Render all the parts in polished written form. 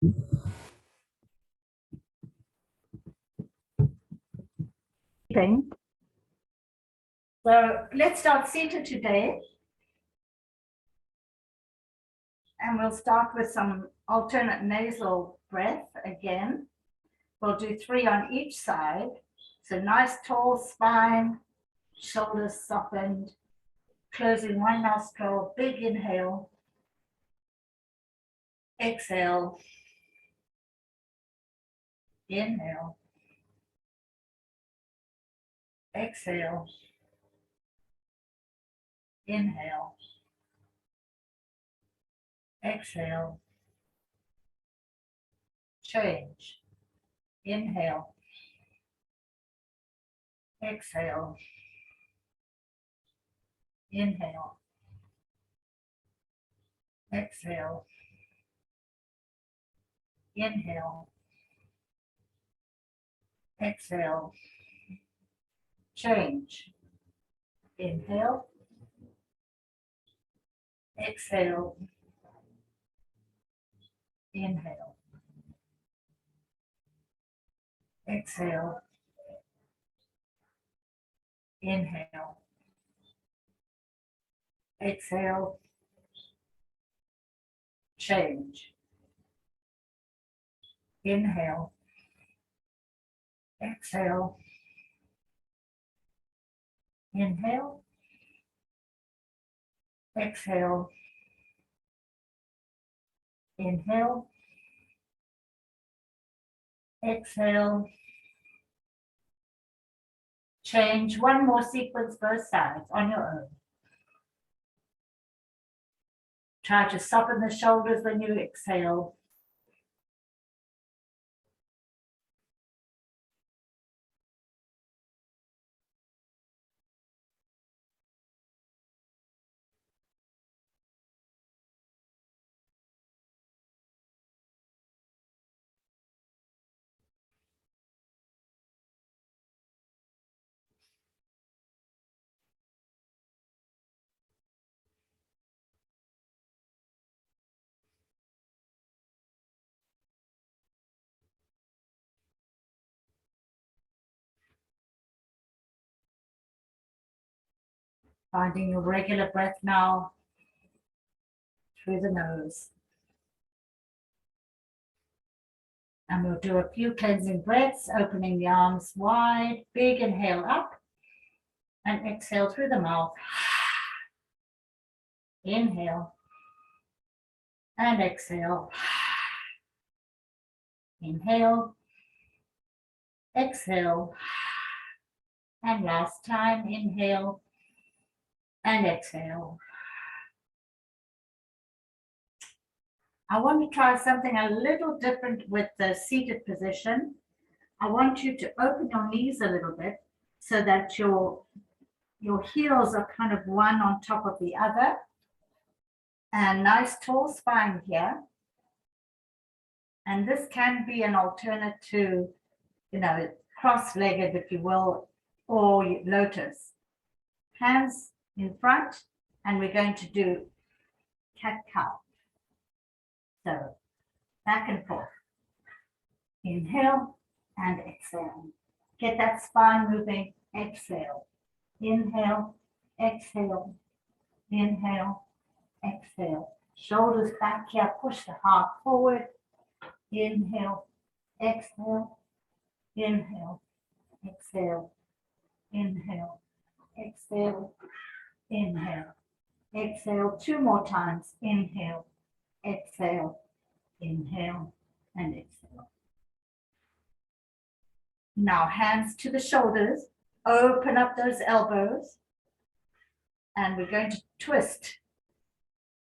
So let's start seated today. And we'll start with some alternate nasal breath again. We'll do 3 on each side. So nice tall spine, shoulders softened, closing one nostril, big inhale, exhale, inhale, exhale, inhale, exhale, change, inhale, exhale, inhale, exhale, inhale, exhale, change, inhale, exhale, inhale, exhale, inhale, exhale, change, inhale, exhale, inhale, exhale, inhale, exhale, change. One more sequence both sides on your own. Try to soften the shoulders when you exhale. Finding your regular breath now through the nose. And we'll do a few cleansing breaths, opening the arms wide, big inhale up, and exhale through the mouth. Inhale, and exhale. Inhale, exhale, and last time, inhale, and exhale. I want to try something a little different with the seated position. I want you to open your knees a little bit so that your heels are kind of one on top of the other. And nice tall spine here. And this can be an alternate to, cross-legged, if you will, or lotus. Hands in front, and we're going to do cat-cow. So back and forth. Inhale and exhale. Get that spine moving. Exhale. Inhale, exhale, inhale, exhale. Shoulders back here. Push the heart forward. Inhale, exhale, inhale, exhale, inhale, exhale, inhale, exhale. 2 more times. Inhale, exhale, inhale, and exhale. Now hands to the shoulders. Open up those elbows. And we're going to twist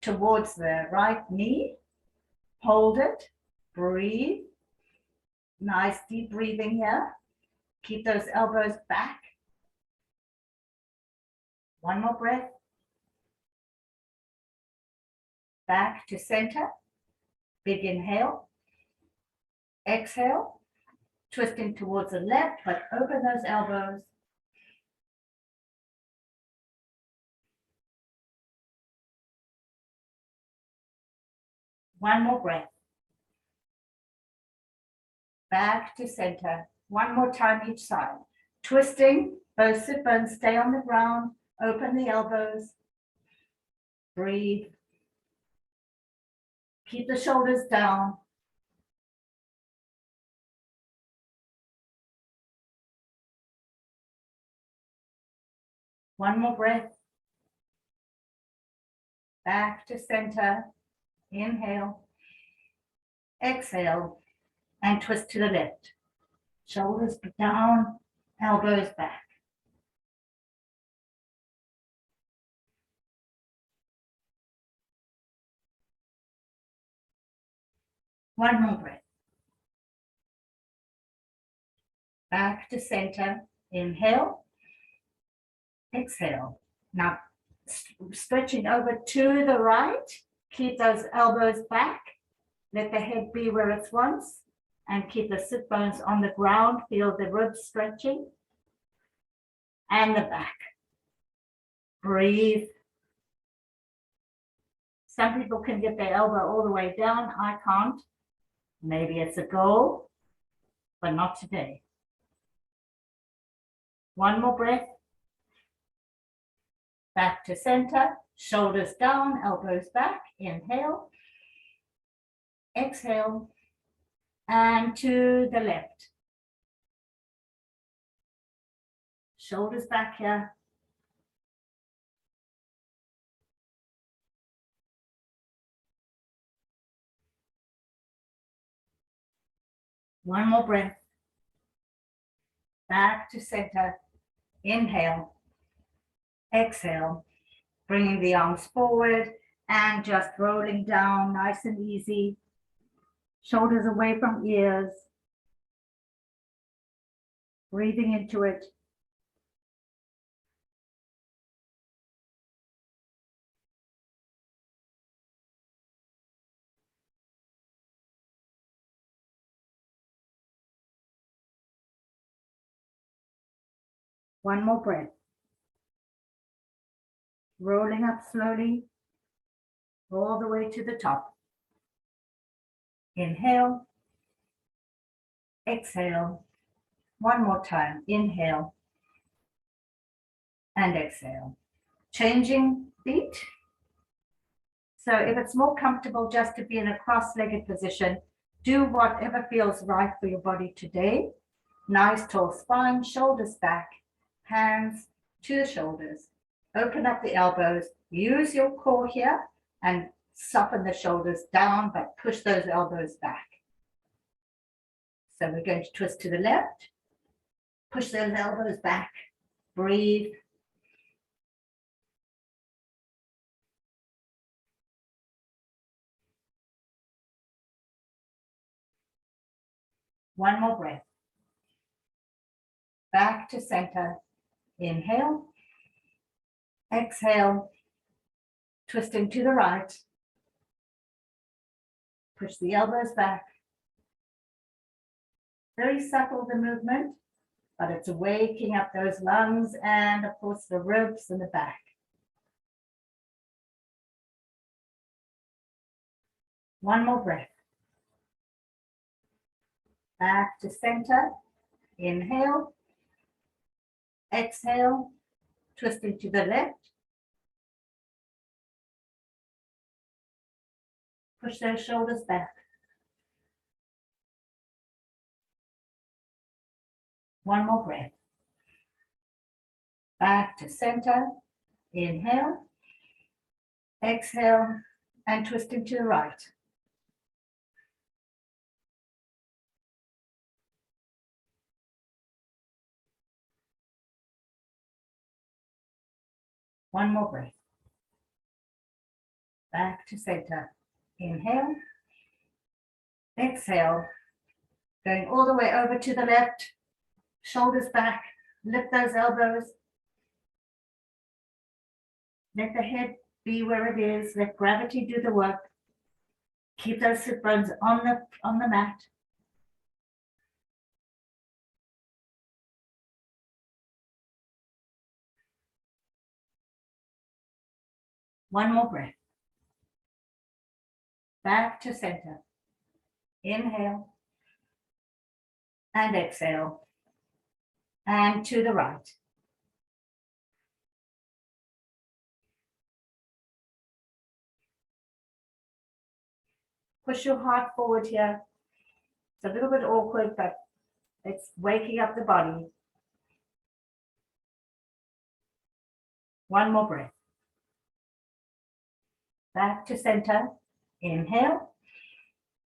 towards the right knee. Hold it. Breathe. Nice deep breathing here. Keep those elbows back. One more breath. Back to center. Big inhale. Exhale. Twisting towards the left, but open those elbows. One more breath. back to center. One more time each side. Twisting, both sit bones stay on the ground. Open the elbows. Breathe. Keep the shoulders down. One more breath. Back to center. Inhale. Exhale. And twist to the left. Shoulders down, elbows back. One more breath. Back to center. Inhale. Exhale. Now, stretching over to the right. Keep those elbows back. Let the head be where it wants. And keep the sit bones on the ground. Feel the ribs stretching. And the back. Breathe. Some people can get their elbow all the way down. I can't. Maybe it's a goal, but not today. One more breath. Back to center, shoulders down, elbows back. Inhale. Exhale. And to the left. Shoulders back here. One more breath. Back to center. Inhale. Exhale. Bringing the arms forward and just rolling down nice and easy. Shoulders away from ears. Breathing into it. One more breath. Rolling up slowly, all the way to the top. Inhale. Exhale. One more time. Inhale. And exhale. Changing feet. So if it's more comfortable just to be in a cross-legged position, do whatever feels right for your body today. Nice tall spine, shoulders back, hands to the shoulders. Open up the elbows, use your core here and soften the shoulders down, but push those elbows back. So we're going to twist to the left, push those elbows back, breathe. One more breath. Back to center. Inhale. Exhale. Twisting to the right. Push the elbows back. Very subtle, the movement, but it's waking up those lungs and, of course, the ribs and the back. One more breath. Back to center. Inhale. Exhale. Twisting to the left. Push those shoulders back. One more breath. Back to center. Inhale. Exhale. And twisting to the right. One more breath. Back to center. Inhale. Exhale. Going all the way over to the left. Shoulders back. Lift those elbows. Let the head be where it is. Let gravity do the work. Keep those sit bones on the mat. One more breath. Back to center. Inhale. and exhale. And to the right. Push your heart forward here. It's a little bit awkward, but it's waking up the body. One more breath. Back to center. Inhale.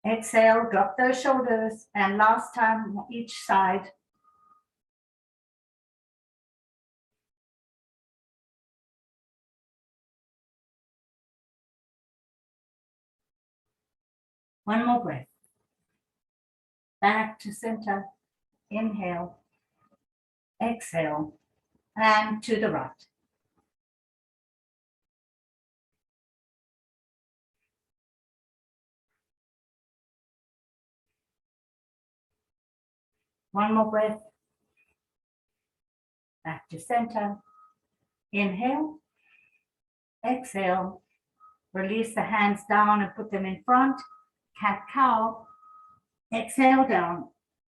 Exhale, drop those shoulders. And last time on each side. One more breath. Back to center. Inhale. Exhale. And to the right. One more breath. Back to center. Inhale. Exhale. Release the hands down and put them in front. Cat-cow. Exhale down.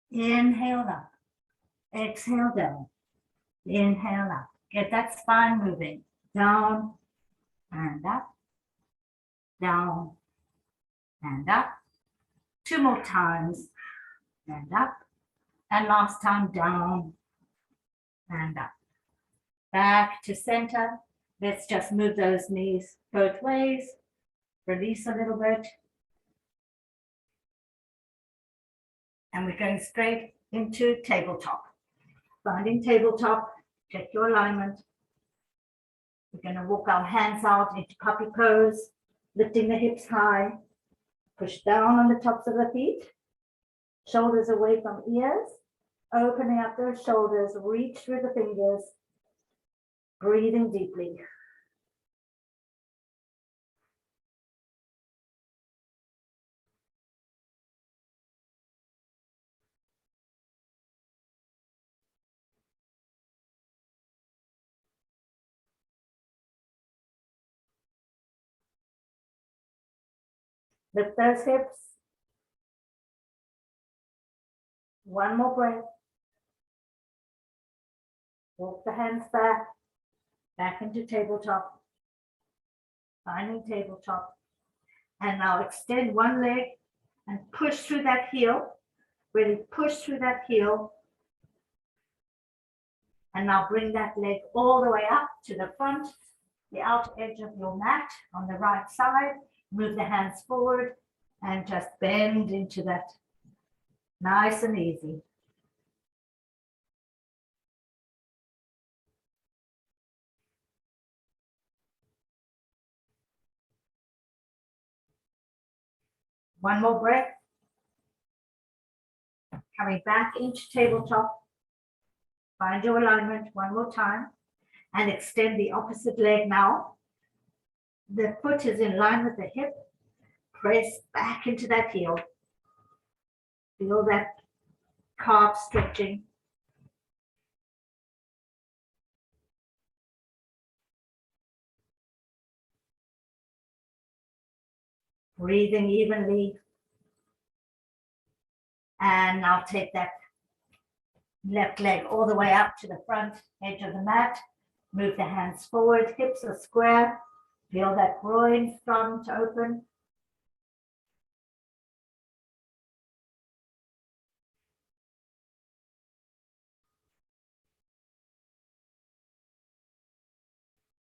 Inhale up. Exhale down. Inhale up. Get that spine moving. Down and up. Down and up. Two more times. And up. And last time down and up. Back to center. Let's just move those knees both ways. Release a little bit. And we're going straight into tabletop. Finding tabletop, check your alignment. We're going to walk our hands out into puppy pose, lifting the hips high. Push down on the tops of the feet. Shoulders away from ears. Opening up those shoulders, reach through the fingers. Breathing deeply. Lift those hips. One more breath. Walk the hands back into tabletop. Finding tabletop. And now extend one leg and push through that heel. Really push through that heel. And now bring that leg all the way up to the front, the outer edge of your mat on the right side. Move the hands forward and just bend into that. Nice and easy. One more breath. Coming back into tabletop. Find your alignment one more time and extend the opposite leg now. The foot is in line with the hip. Press back into that heel. Feel that calf stretching. Breathing evenly. And now take that left leg all the way up to the front edge of the mat. Move the hands forward, hips are square. Feel that groin starting to open.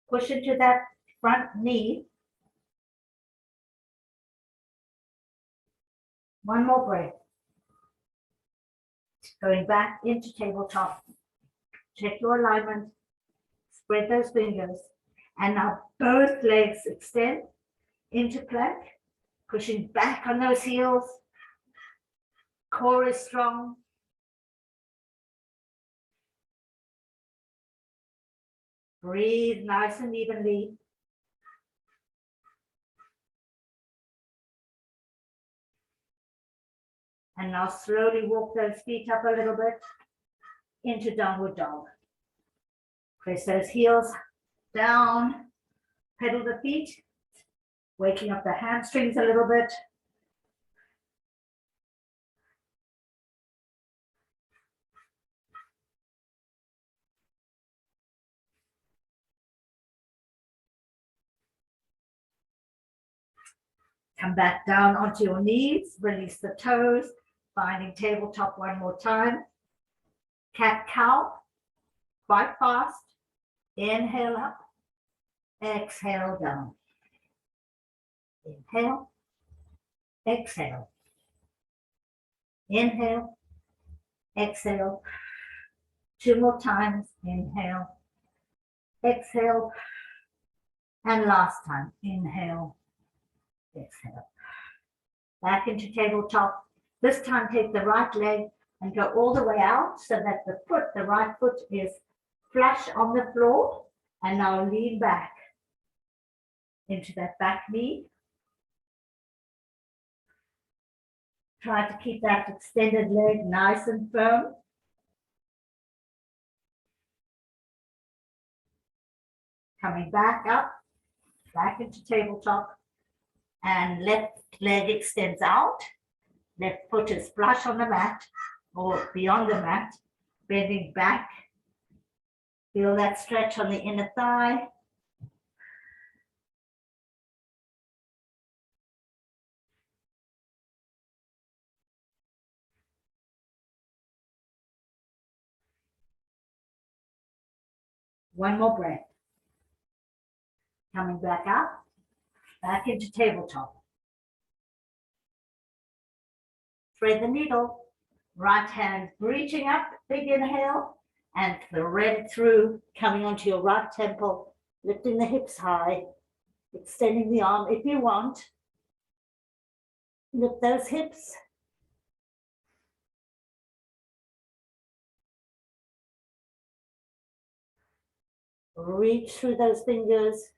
Push into that front knee. One more breath. Going back into tabletop. Check your alignment. Spread those fingers. And now both legs extend into plank. Pushing back on those heels. Core is strong. Breathe nice and evenly. And now slowly walk those feet up a little bit into downward dog. Press those heels down, pedal the feet, waking up the hamstrings a little bit. Come back down onto your knees, release the toes, finding tabletop one more time. Cat-cow, quite fast. Inhale up, exhale down. Inhale, exhale. Inhale, exhale. 2 more times. Inhale, exhale. And last time. Inhale, exhale. Back into tabletop. This time take the right leg and go all the way out so that the right foot is flush on the floor. And now lean back into that back knee. Try to keep that extended leg nice and firm. Coming back up, back into tabletop, and left leg extends out. Left foot is flush on the mat or beyond the mat, bending back. Feel that stretch on the inner thigh. One more breath. Coming back up, back into tabletop. Thread the needle. Right hand reaching up, big inhale, and thread through, coming onto your right temple, lifting the hips high, extending the arm if you want. Lift those hips. Reach through those fingers.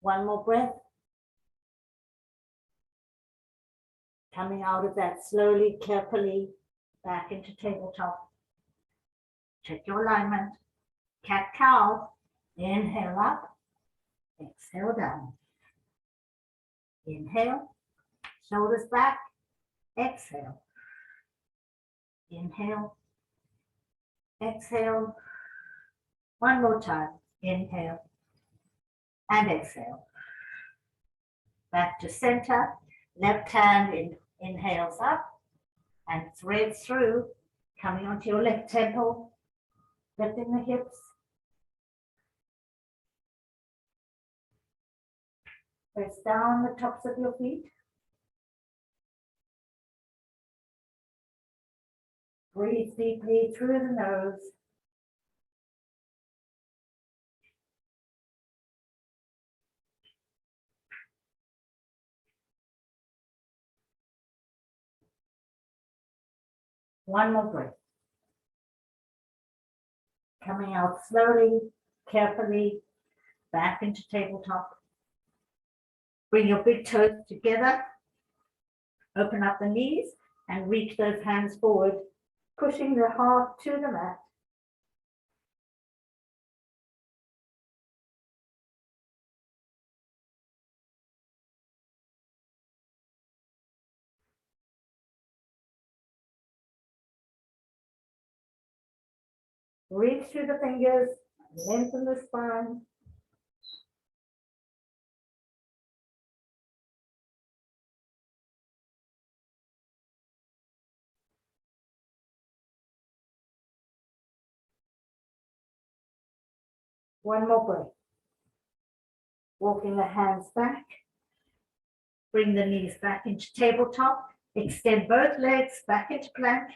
One more breath. Coming out of that slowly, carefully, back into tabletop. Check your alignment. Cat-cow. Inhale up. Exhale down. Inhale. Shoulders back. Exhale. Inhale. Exhale. One more time. Inhale. And exhale. Back to center. Left hand inhales up and threads through, coming onto your left temple, lifting the hips. Press down the tops of your feet. Breathe deeply through the nose. One more breath. Coming out slowly, carefully, back into tabletop. Bring your big toes together. Open up the knees and reach those hands forward, pushing the heart to the mat. Reach through the fingers, lengthen the spine. One more breath. Walking the hands back. Bring the knees back into tabletop. Extend both legs back into plank.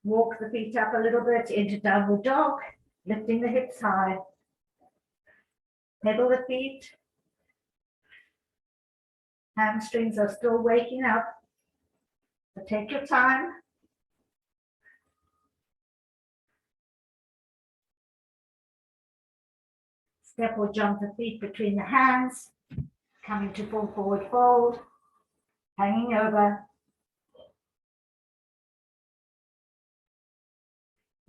Walk the feet up a little bit into downward dog, lifting the hips high. Pedal the feet. Hamstrings are still waking up, so take your time. Step or jump the feet between the hands, coming to full forward fold, hanging over.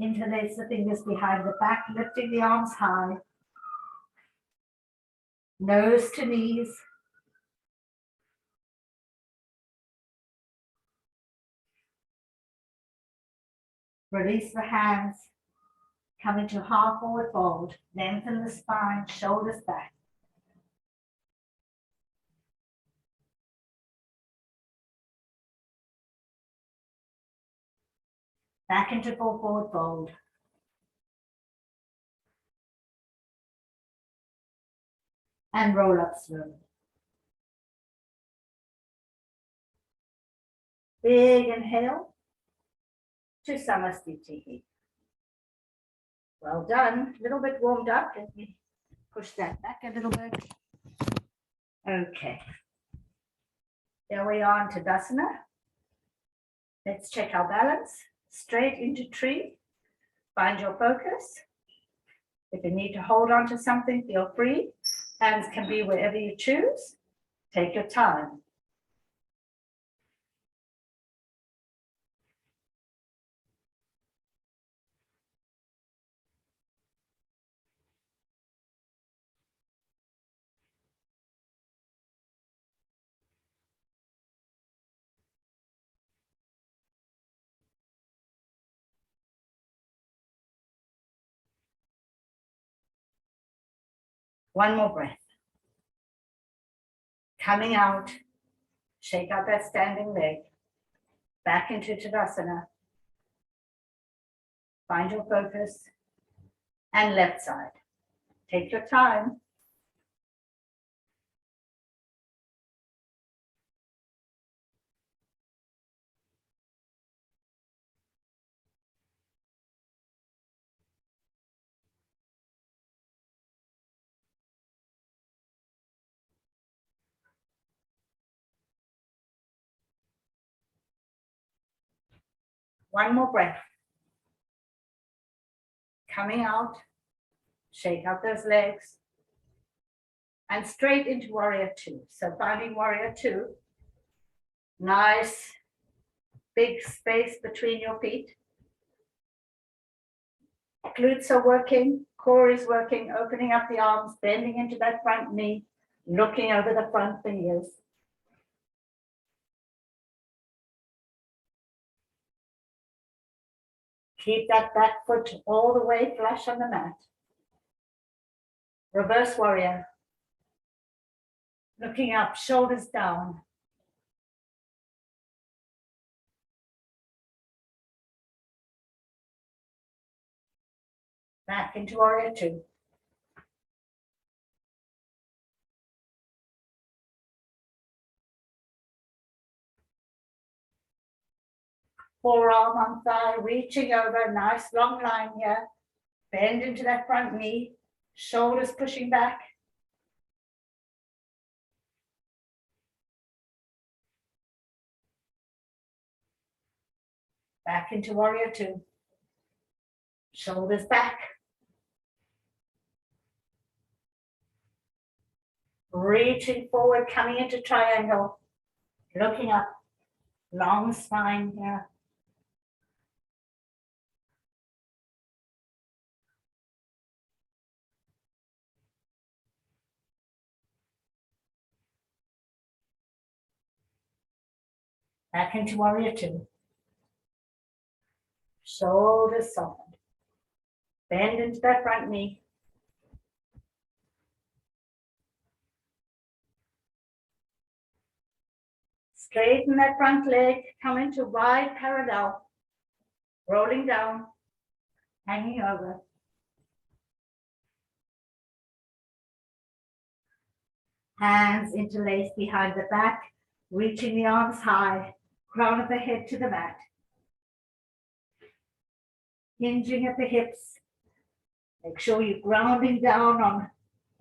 Interlace the fingers behind the back, lifting the arms high, nose to knees. Release the hands. Come into half forward fold. Lengthen the spine, shoulders back. Back into full forward fold. And roll up slowly. Big inhale to Samasthiti. Well done. A little bit warmed up. Let me push that back a little bit. Okay. There we are in Tadasana. Let's check our balance. Straight into tree. Find your focus. If you need to hold on to something, feel free. Hands can be wherever you choose. Take your time. One more breath. Coming out, shake out that standing leg. Back into Tadasana. Find your focus. And left side. Take your time. One more breath. Coming out, shake out those legs. And straight into warrior two. So finding warrior two. Nice big space between your feet. Glutes are working, core is working, opening up the arms, bending into that front knee, looking over the front fingers. Keep that back foot all the way flush on the mat. Reverse warrior. Looking up, shoulders down. Back into warrior two. Forearm on thigh, reaching over, nice long line here. Bend into that front knee, shoulders pushing back. Back into warrior two. Shoulders back. Reaching forward, coming into triangle. Looking up, long spine here. Back into warrior two. Shoulders softened. Bend into that front knee. Straighten that front leg, come into wide parallel. Rolling down, hanging over. Hands interlaced behind the back, reaching the arms high, crown of the head to the mat. Hinging at the hips. Make sure you're grounding down on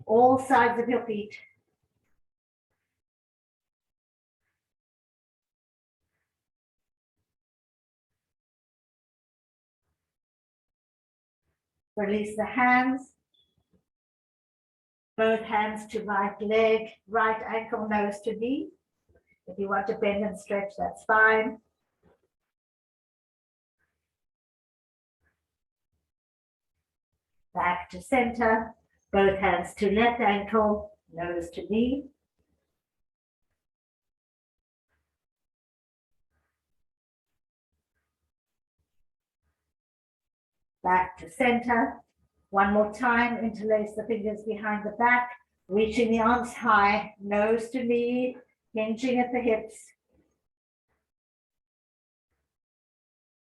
all sides of your feet. Release the hands. Both hands to right leg, right ankle, nose to knee. If you want to bend and stretch, that's fine. Back to center. Both hands to left ankle, nose to knee. Back to center. One more time, interlace the fingers behind the back, reaching the arms high, nose to knee, hinging at the hips.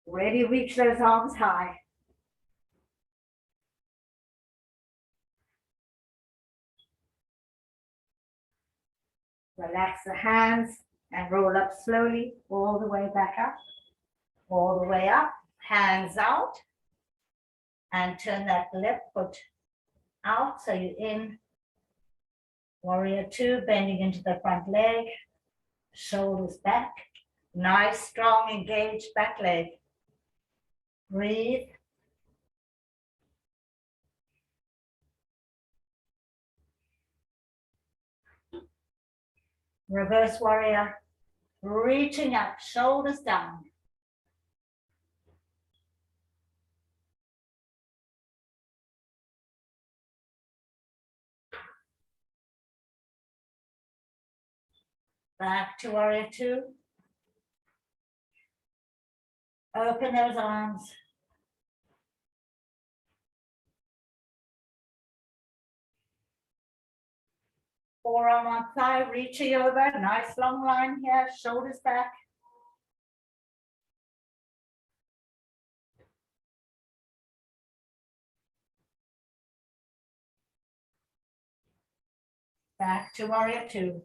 Really reach those arms high. Relax the hands and roll up slowly, all the way back up, all the way up, hands out, and turn that left foot out, so you're in warrior two, bending into the front leg, shoulders back, nice, strong, engaged back leg. Breathe. Reverse warrior, reaching up, shoulders down. Back to warrior two. Open those arms. Forearm on thigh, reaching over, nice long line here, shoulders back. Back to warrior two.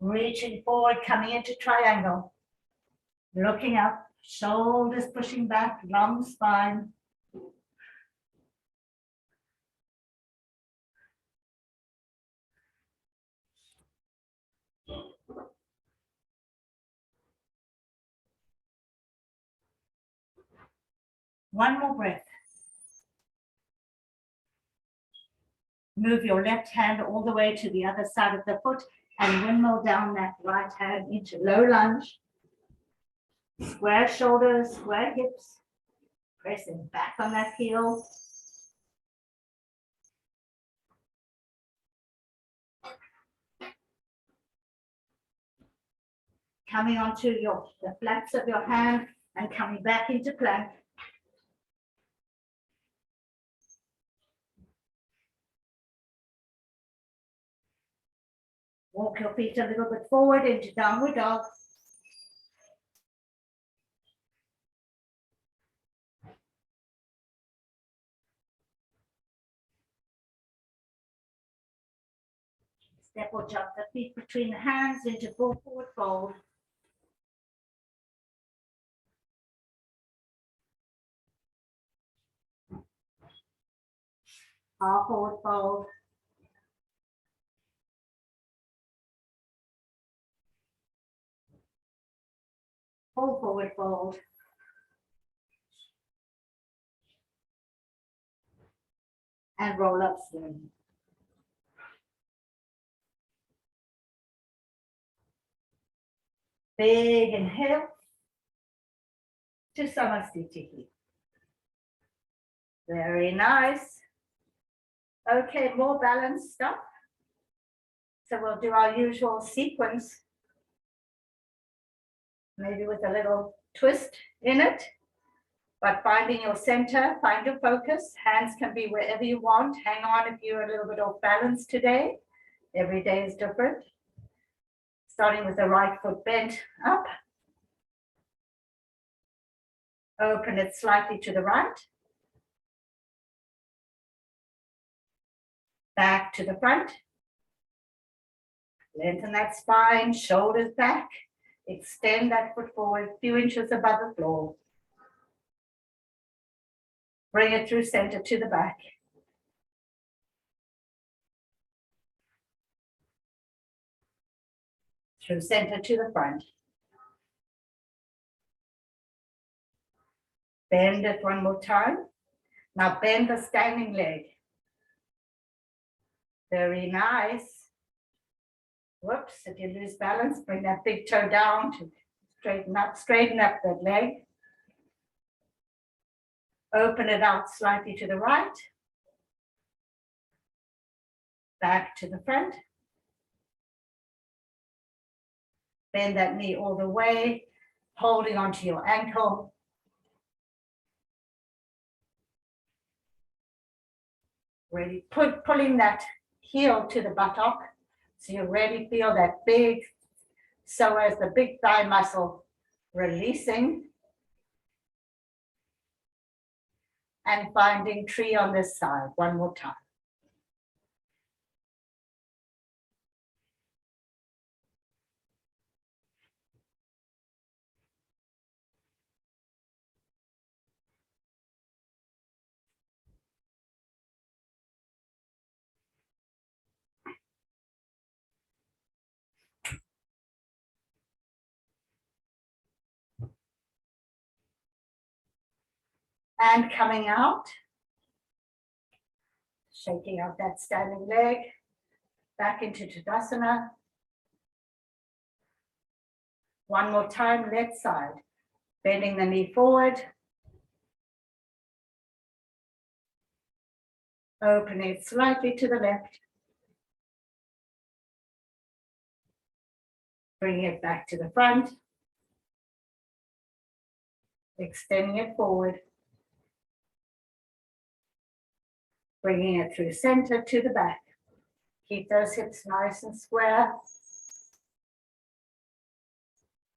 Reaching forward, coming into triangle. Looking up, shoulders pushing back, long spine. One more breath. Move your left hand all the way to the other side of the foot and windmill down that right hand into low lunge. Square shoulders, square hips, pressing back on that heel. Coming onto the flaps of your hand and coming back into plank. Walk your feet a little bit forward into downward dog. Step or jump the feet between the hands into full forward fold. Half forward fold. Full forward fold. And roll up slowly. Big inhale to Samasthiti. Very nice. Okay, more balanced stuff. So we'll do our usual sequence, maybe with a little twist in it, but finding your center, find your focus. Hands can be wherever you want. Hang on if you're a little bit off balance today. Every day is different. Starting with the right foot bent up. Open it slightly to the right. Back to the front. Lengthen that spine, shoulders back. Extend that foot forward a few inches above the floor. Bring it through center to the back. Through center to the front. Bend it one more time. Now bend the standing leg. Very nice. Whoops, if you lose balance, bring that big toe down to straighten up that leg. Open it out slightly to the right. Back to the front. Bend that knee all the way, holding onto your ankle. Really pulling that heel to the buttock. So you really feel that big psoas, the big thigh muscle releasing. And finding tree on this side. One more time. And coming out. Shaking out that standing leg. Back into Tadasana. One more time, left side. Bending the knee forward. Opening it slightly to the left. Bringing it back to the front. Extending it forward. Bringing it through center to the back. Keep those hips nice and square.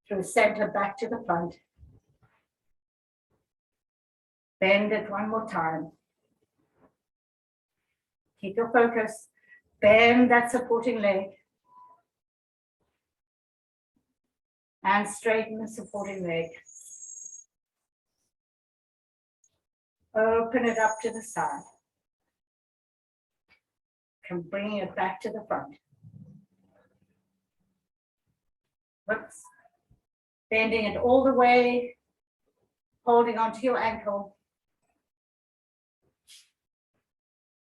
Through center back to the front. Bend it one more time. Keep your focus. Bend that supporting leg. And straighten the supporting leg. Open it up to the side. Come bringing it back to the front. Whoops. Bending it all the way, holding onto your ankle.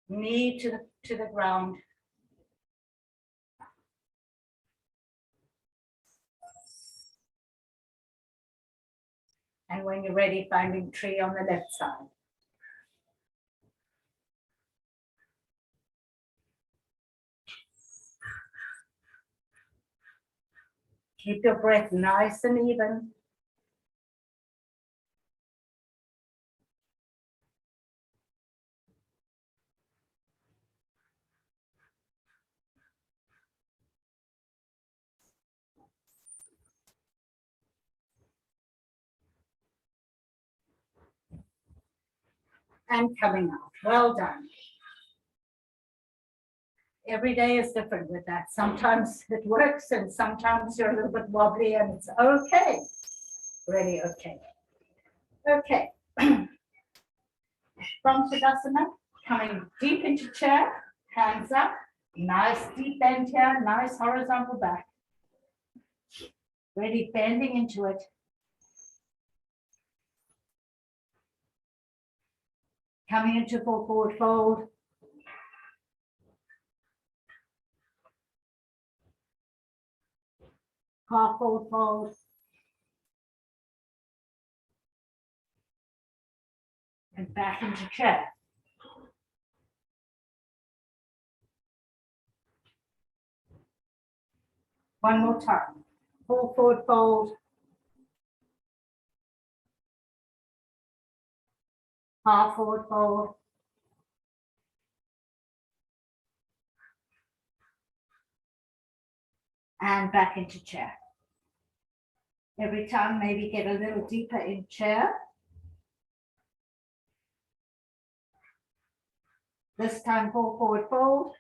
Knee to the ground. And when you're ready, finding tree on the left side. Keep your breath nice and even. And coming out. Well done. Every day is different with that. Sometimes it works and sometimes you're a little bit wobbly and it's okay. Really okay. Okay. From Tadasana, coming deep into chair, hands up, nice deep bend here, nice horizontal back. Really bending into it. Coming into full forward fold. Half forward fold. And back into chair. One more time. Full forward fold. Half forward fold. And back into chair. Every time, maybe get a little deeper in chair. This time, full forward fold.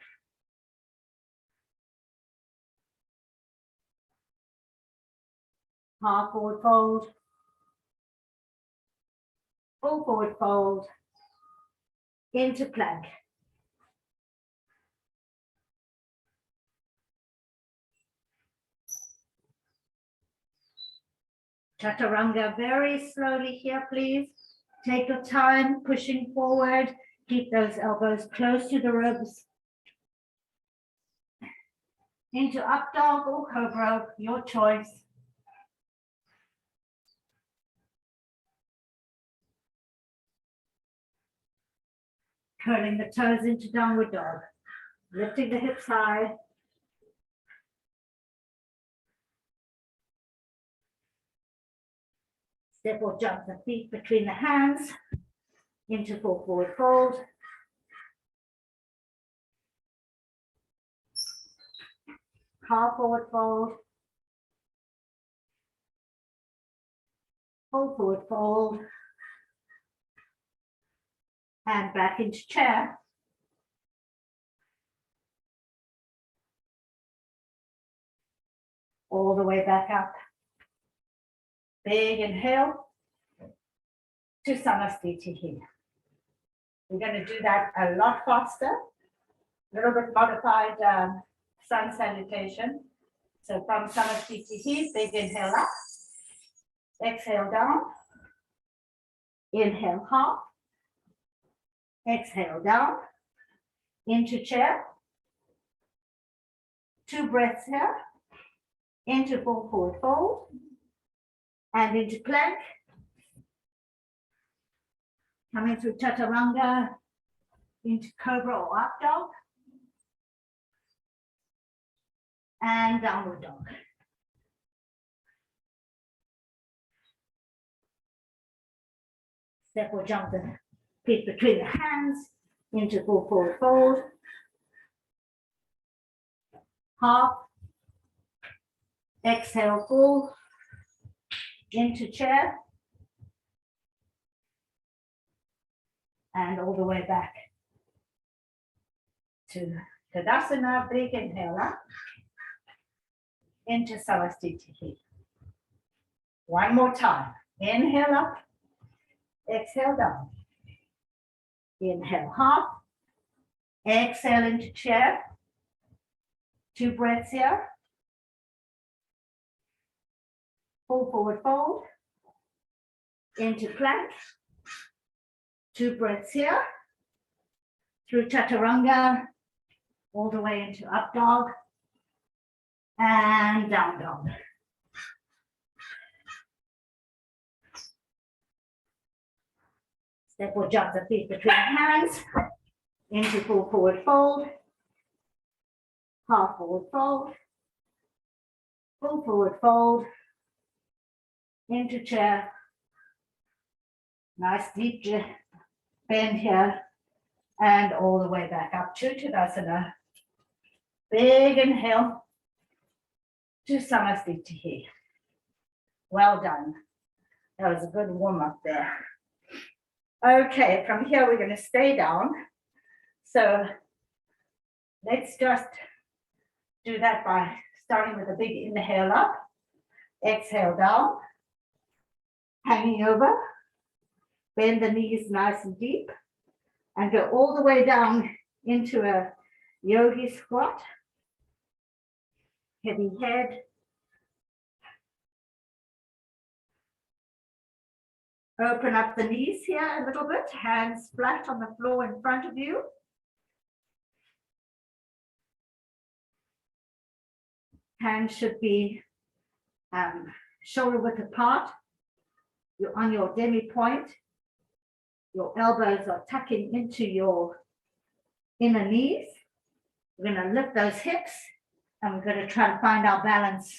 Half forward fold. Full forward fold. Into plank. Chaturanga, very slowly here, please. Take your time, pushing forward. Keep those elbows close to the ribs. Into up dog or cobra, your choice. Curling the toes into downward dog. Lifting the hips high. Step or jump the feet between the hands into full forward fold. Half forward fold. Full forward fold. And back into chair. All the way back up. Big inhale to Samasthiti here. We're going to do that a lot faster. A little bit modified sun salutation. So from Samasthiti here, big inhale up. Exhale down. Inhale half. Exhale down. Into chair. 2 breaths here. Into full forward fold. And into plank. Coming through chaturanga. Into cobra or up dog. And downward dog. Step or jump the feet between the hands into full forward fold. Half. Exhale full. Into chair. And all the way back to Tadasana. Big inhale up. Into Samasthiti. One more time. Inhale up. Exhale down. Inhale half. Exhale into chair. 2 breaths here. Full forward fold. Into plank. 2 breaths here. Through chaturanga. All the way into up dog. And down dog. Step or jump the feet between the hands into full forward fold, half forward fold, full forward fold, into chair. Nice deep bend here and all the way back up to Tadasana. Big inhale to Samasthiti. Well done. That was a good warm up there. Okay, from here we're going to stay down. So let's just do that by starting with a big inhale up, exhale down, hanging over, bend the knees nice and deep, and go all the way down into a yogi squat. Heavy head. Open up the knees here a little bit, hands flat on the floor in front of you. Hands should be shoulder width apart. You're on your demi point. Your elbows are tucking into your inner knees. We're going to lift those hips and we're going to try to find our balance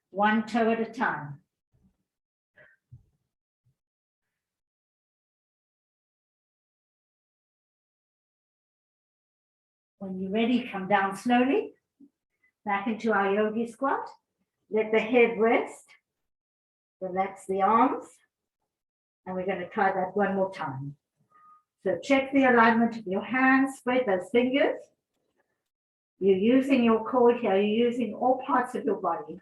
one toe at a time. When you're ready, come down slowly, back into our yogi squat. Let the head rest, relax the arms, and we're going to try that one more time. So check the alignment of your hands, spread those fingers. You're using your core here, you're using all parts of your body.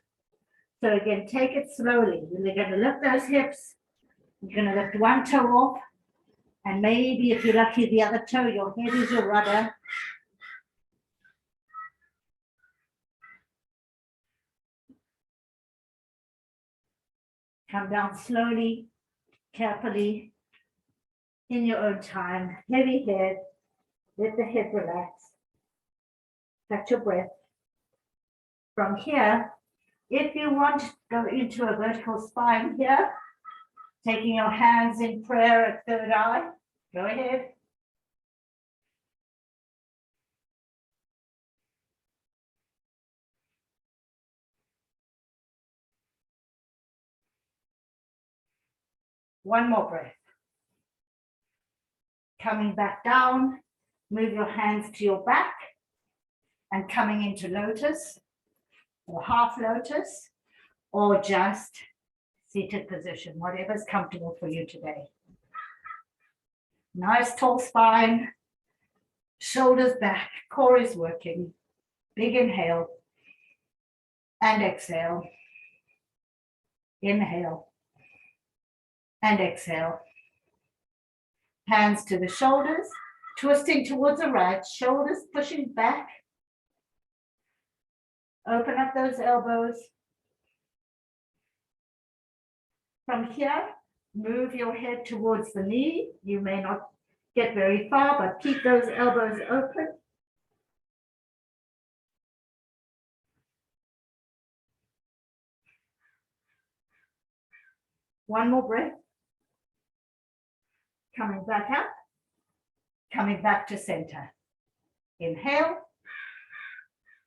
So again, take it slowly. You're going to lift those hips, you're going to lift one toe off, and maybe if you're lucky, the other toe, your head is your rudder. Come down slowly, carefully, in your own time. Heavy head, let the head relax. Catch your breath. From here, if you want to go into a vertical spine here, taking your hands in prayer at third eye, go ahead. One more breath. Coming back down, move your hands to your back and coming into lotus or half lotus or just seated position, whatever's comfortable for you today. Nice tall spine, shoulders back, core is working. Big inhale and exhale. Inhale and exhale. Hands to the shoulders, twisting towards the right, shoulders pushing back. Open up those elbows. From here, move your head towards the knee. You may not get very far, but keep those elbows open. One more breath. Coming back up, coming back to center. Inhale,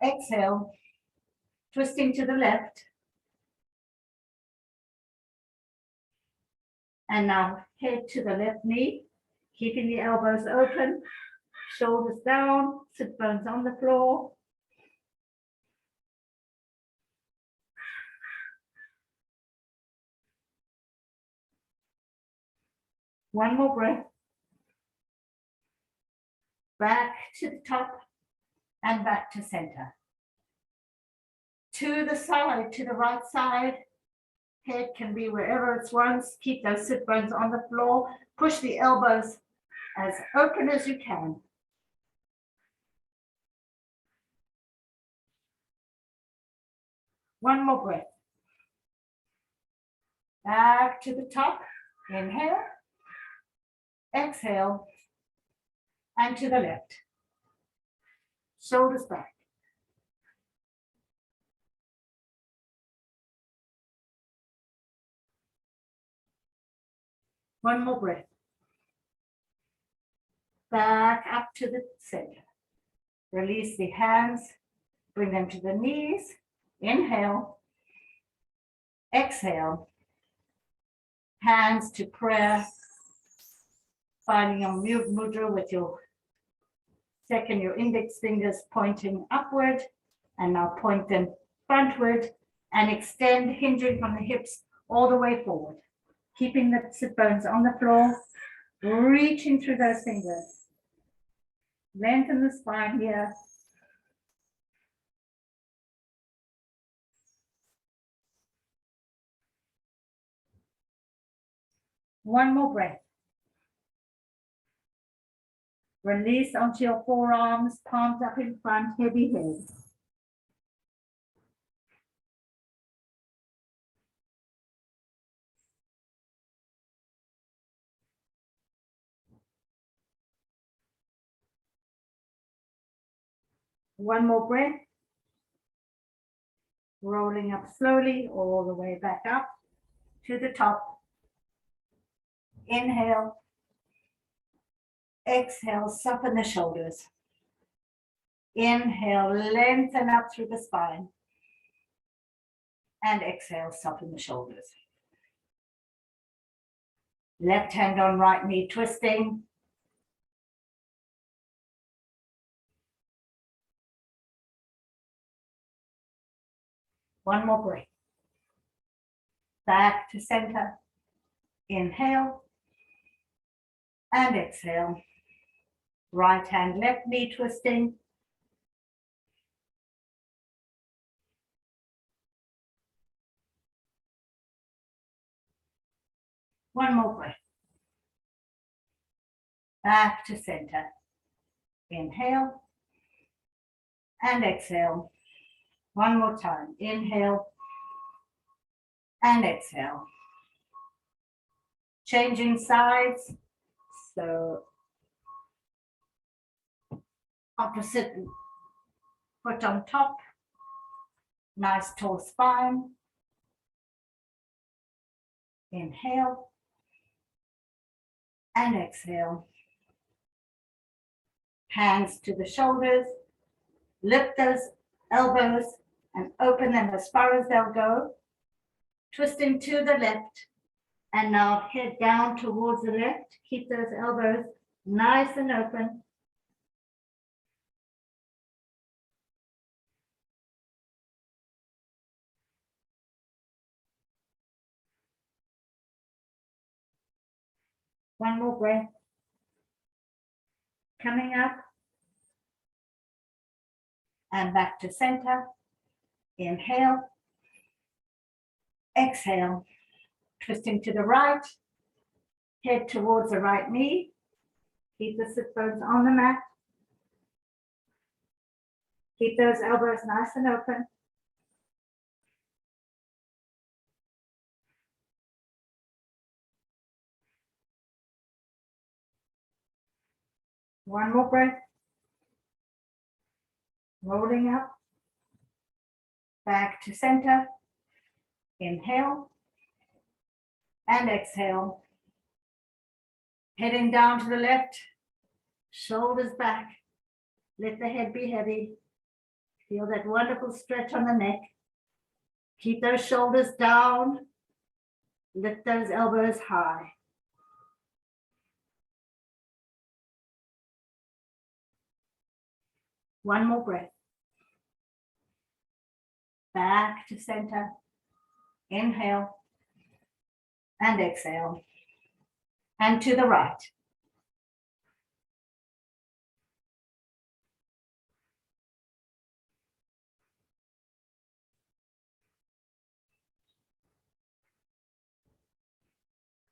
exhale, twisting to the left. And now head to the left knee, keeping the elbows open, shoulders down, sit bones on the floor. One more breath. Back to the top and back to center. To the side, to the right side. Head can be wherever it wants. Keep those sit bones on the floor. Push the elbows as open as you can. One more breath. Back to the top. Inhale. Exhale. And to the left. Shoulders back. One more breath. Back up to the center. Release the hands. Bring them to the knees. Inhale. Exhale. Hands to prayer. Finding your mudra with your your index fingers pointing upward, and now point them frontward and extend, hinging from the hips all the way forward. Keeping the sit bones on the floor, reaching through those fingers. Lengthen the spine here. One more breath. Release onto your forearms, palms up in front, heavy head. One more breath. Rolling up slowly all the way back up to the top. Inhale. Exhale, soften the shoulders. Inhale, lengthen up through the spine. And exhale, soften the shoulders. Left hand on right knee, twisting. One more breath. Back to center. Inhale. And exhale. Right hand, left knee twisting. One more breath. Back to center. Inhale. And exhale. One more time. Inhale. And exhale. Changing sides. So opposite foot on top. Nice tall spine. Inhale. And exhale. Hands to the shoulders. Lift those elbows and open them as far as they'll go. Twisting to the left And now head down towards the left. Keep those elbows nice and open. One more breath. Coming up. And back to center. Inhale. Exhale. Twisting to the right. Head towards the right knee. Keep the sit bones on the mat. Keep those elbows nice and open. One more breath. Rolling up. Back to center. Inhale. And exhale. Heading down to the left. Shoulders back. Let the head be heavy. Feel that wonderful stretch on the neck. Keep those shoulders down. Lift those elbows high. One more breath. Back to center. Inhale. And exhale. And to the right.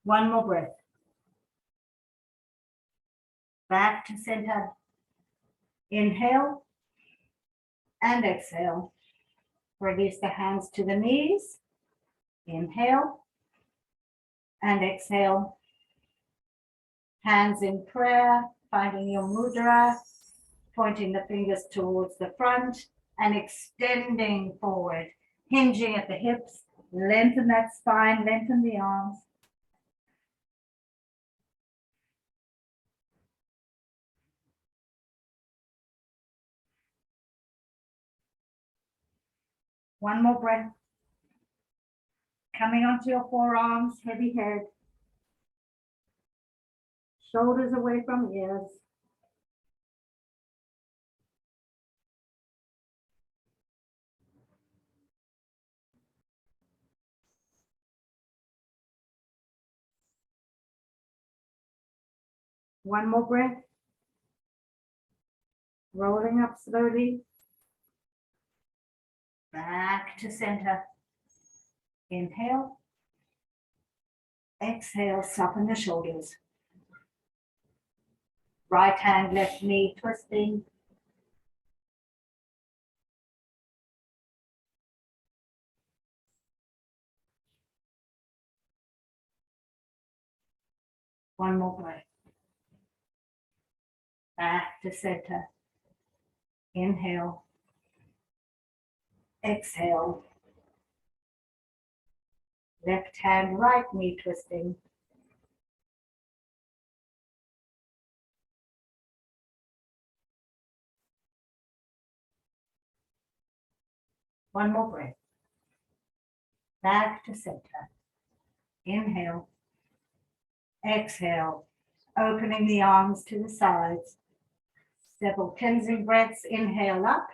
One more breath. Back to center. Inhale and exhale. Release the hands to the knees. Inhale and exhale. Hands in prayer, finding your mudra, pointing the fingers towards the front and extending forward, hinging at the hips. Lengthen that spine, lengthen the arms. One more breath. Coming onto your forearms, heavy head. Shoulders away from ears. One more breath. Rolling up slowly. Back to center. Inhale. Exhale, soften the shoulders. Right hand, left knee twisting. One more breath. Back to center. Inhale. Exhale. Left hand, right knee twisting. One more breath. Back to center. Inhale. Exhale. Opening the arms to the sides. Several cleansing breaths. Inhale up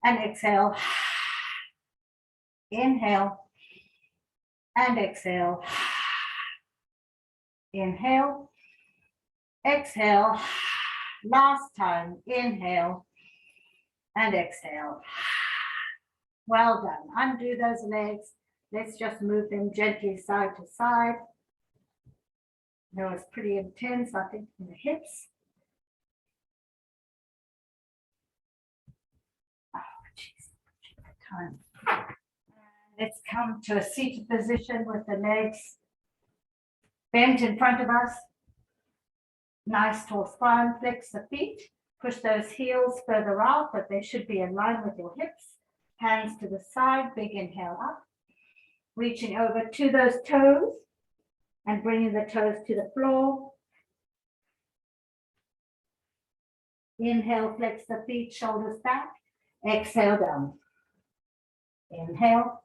and exhale. Inhale and exhale. Inhale. Exhale. Last time. Inhale and exhale. Well done. Undo those legs. Let's just move them gently side to side. That was pretty intense, I think, in the hips. Oh, geez, time. Let's come to a seated position with the legs bent in front of us. Nice tall spine, flex the feet. Push those heels further out, but they should be in line with your hips. Hands to the side, big inhale up. Reaching over to those toes and bringing the toes to the floor. Inhale, flex the feet, shoulders back. Exhale down. Inhale.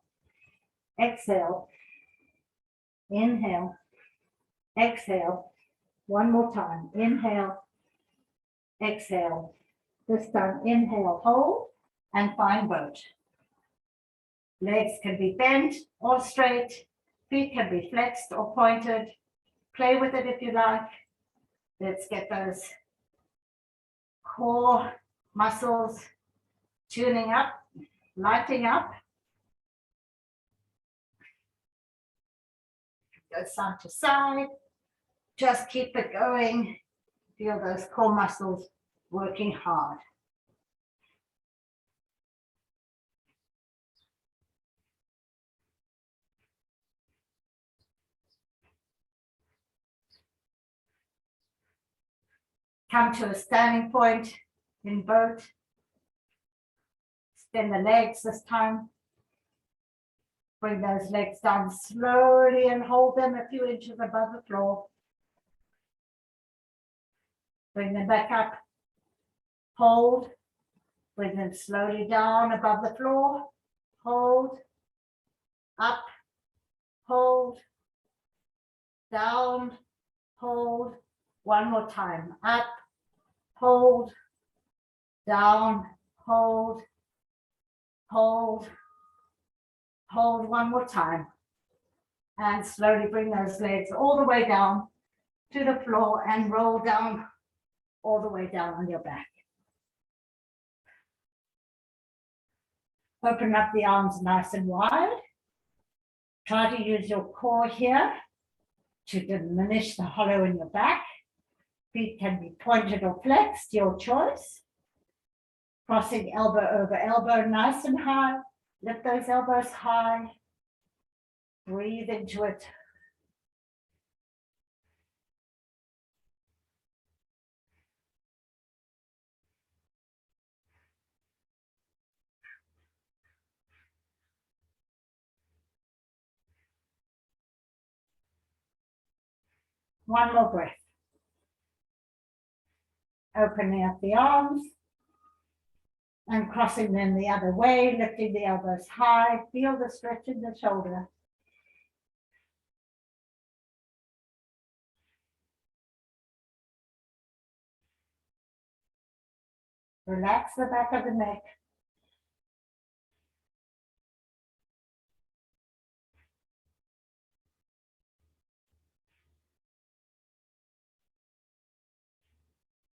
Exhale. Inhale, exhale. One more time. Inhale, exhale. This time, inhale, hold, and find boat. Legs can be bent or straight. Feet can be flexed or pointed. Play with it if you like. Let's get those core muscles tuning up, lighting up. Go side to side. Just keep it going. Feel those core muscles working hard. Come to a standing point in boat. Extend the legs this time. Bring those legs down slowly and hold them a few inches above the floor. Bring them back up. Hold. Bring them slowly down above the floor. Hold. Up. Hold. Down. Hold. One more time. Up. Hold. Down. Hold. Hold. Hold one more time. And slowly bring those legs all the way down to the floor and roll down all the way down on your back. Open up the arms nice and wide. Try to use your core here to diminish the hollow in your back. Feet can be pointed or flexed, your choice. Crossing elbow over elbow, nice and high. Lift those elbows high. Breathe into it. One more breath. Opening up the arms and crossing them the other way, lifting the elbows high. Feel the stretch in the shoulder. Relax the back of the neck.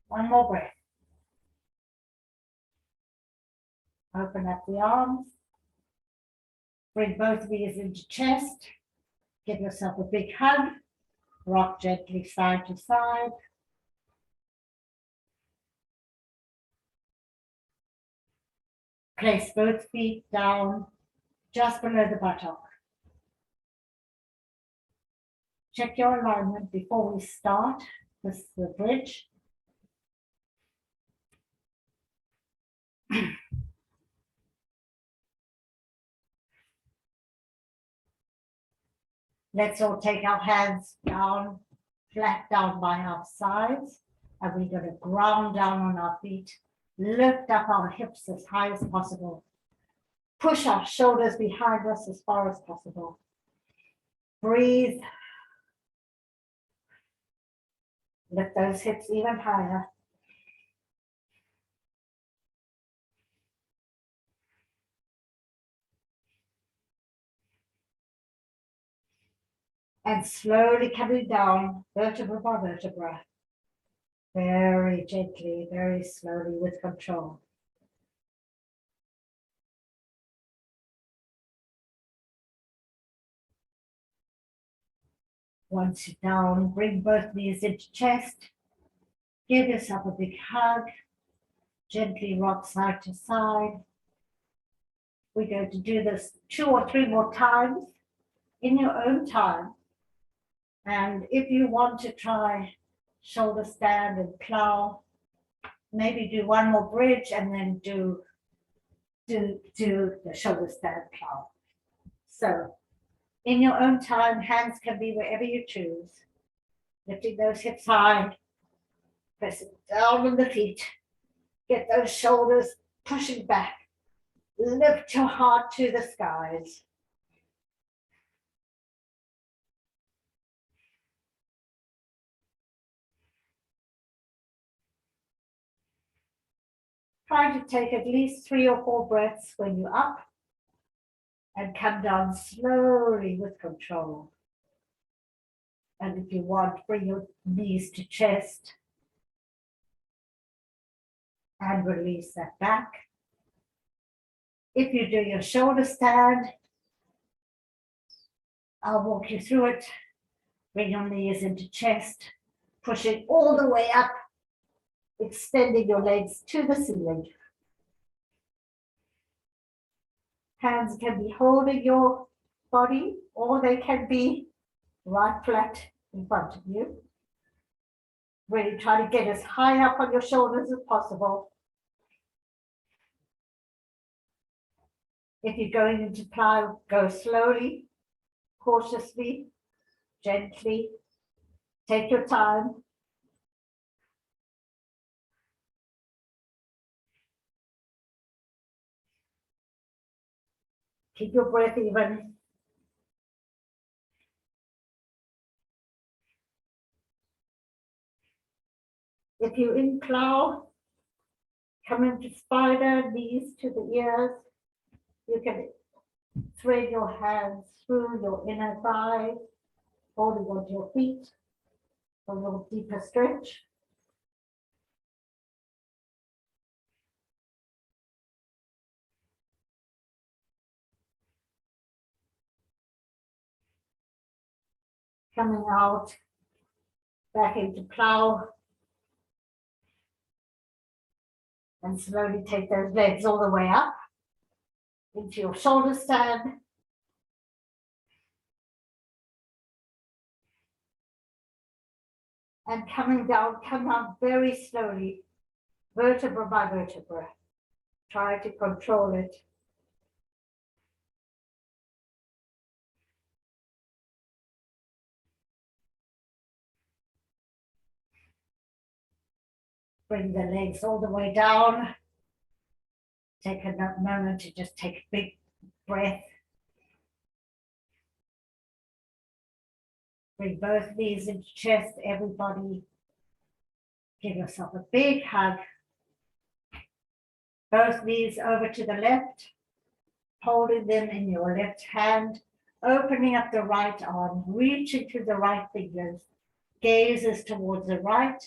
One more breath. Open up the arms. Bring both knees into chest. Give yourself a big hug. Rock gently side to side. Place both feet down just below the buttock. Check your alignment before we start. This is the bridge. Let's all take our hands down, flat down by our sides, and we're going to ground down on our feet. Lift up our hips as high as possible. Push our shoulders behind us as far as possible. Breathe. Lift those hips even higher. And slowly coming down, vertebra by vertebra. Very gently, very slowly with control. Once you're down, bring both knees into chest. Give yourself a big hug. Gently rock side to side. We're going to do this 2 or 3 more times in your own time. And if you want to try shoulder stand and plow, maybe do one more bridge and then do the shoulder stand plow. So in your own time, hands can be wherever you choose. Lifting those hips high, pressing down on the feet. Get those shoulders pushing back. Lift your heart to the skies. Try to take at least 3 or 4 breaths when you're up and come down slowly with control. And if you want, bring your knees to chest and release that back. If you do your shoulder stand, I'll walk you through it. Bring your knees into chest, push it all the way up, extending your legs to the ceiling. Hands can be holding your body, or they can be right flat in front of you. Really try to get as high up on your shoulders as possible. If you're going into plow, go slowly, cautiously, gently. Take your time. Keep your breath even. If you're in plow, come into spider, knees to the ears. You can thread your hands through your inner thighs, holding onto your feet, a little deeper stretch. Coming out, back into plow. And slowly take those legs all the way up into your shoulder stand. And coming down, come down very slowly, vertebra by vertebra. Try to control it. Bring the legs all the way down. Take a moment to just take a big breath. Bring both knees into chest, everybody. Give yourself a big hug. Both knees over to the left, holding them in your left hand, opening up the right arm, reaching through the right fingers, gazes towards the right.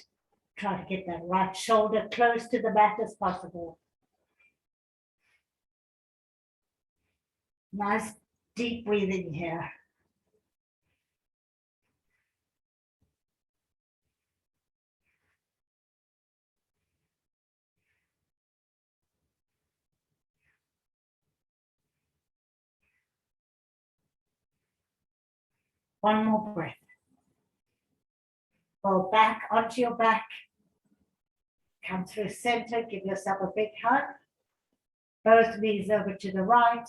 Try to get that right shoulder close to the mat as possible. Nice deep breathing here. One more breath. Go back onto your back. Come through center, give yourself a big hug. Both knees over to the right.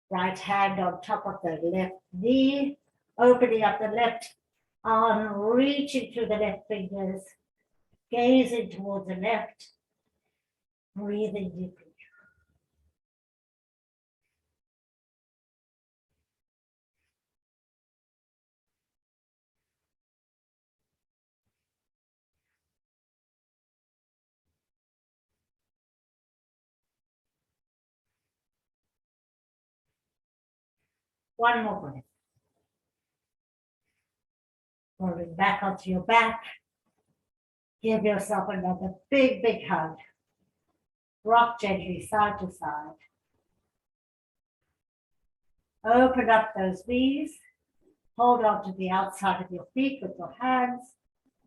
Right hand on top of the left knee. Opening up the left arm, reaching through the left fingers. Gazing towards the left. Breathing deeply. One more breath. Rolling back onto your back. Give yourself another big, big hug. Rock gently side to side. Open up those knees. Hold on to the outside of your feet with your hands.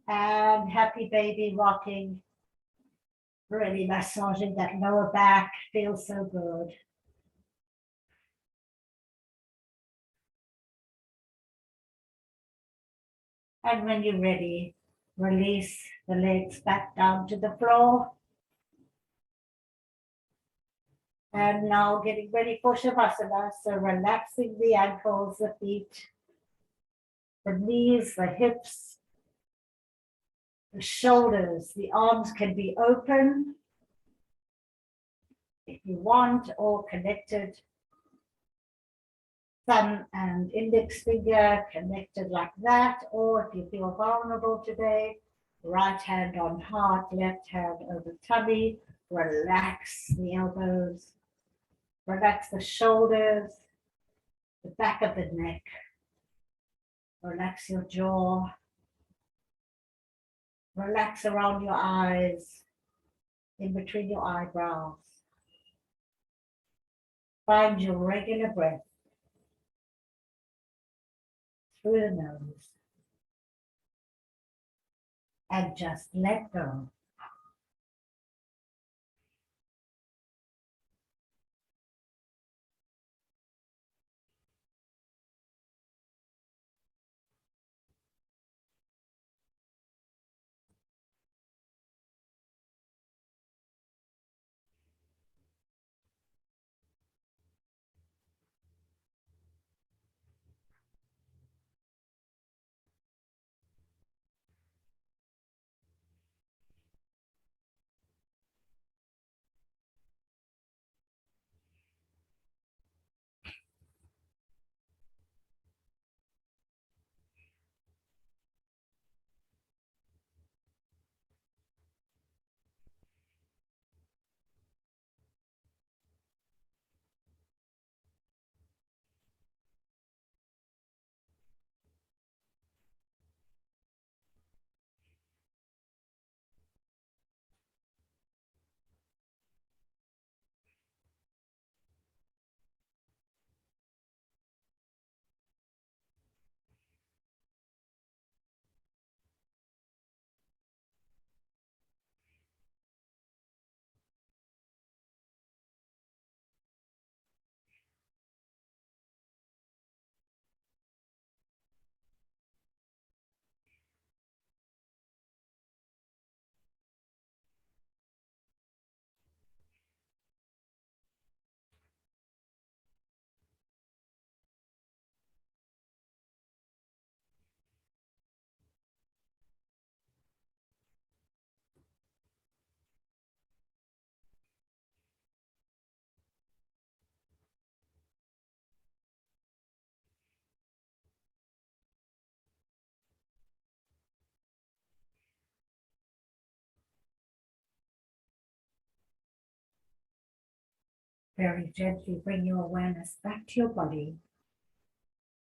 And happy baby rocking. Really massaging that lower back. Feels so good. And when you're ready, release the legs back down to the floor. And now getting ready for Shavasana. So relaxing the ankles, the feet, the knees, the hips, the shoulders. The arms can be open if you want, or connected. Thumb and index finger connected like that, or if you feel vulnerable today, right hand on heart, left hand over tummy, Relax the elbows, relax the shoulders, the back of the neck, relax your jaw, relax around your eyes, in between your eyebrows. Find your regular breath through the nose and just let go. Very gently bring your awareness back to your body.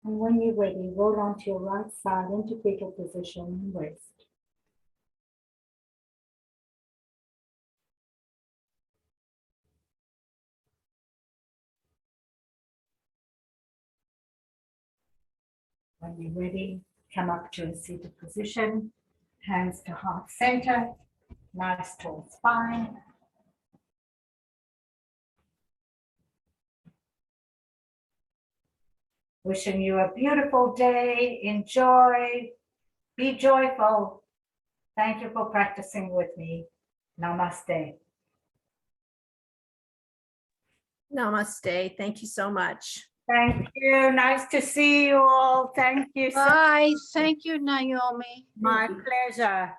And when you're ready, roll onto your right side into fetal position and rest. When you're ready, come up to a seated position, hands to heart center, nice tall spine. Wishing you a beautiful day. Enjoy. Be joyful. Thank you for practicing with me. Namaste. Namaste. Thank you so much. Thank you. Nice to see you all. Thank you so much. Bye. Thank you, Naomi. My pleasure.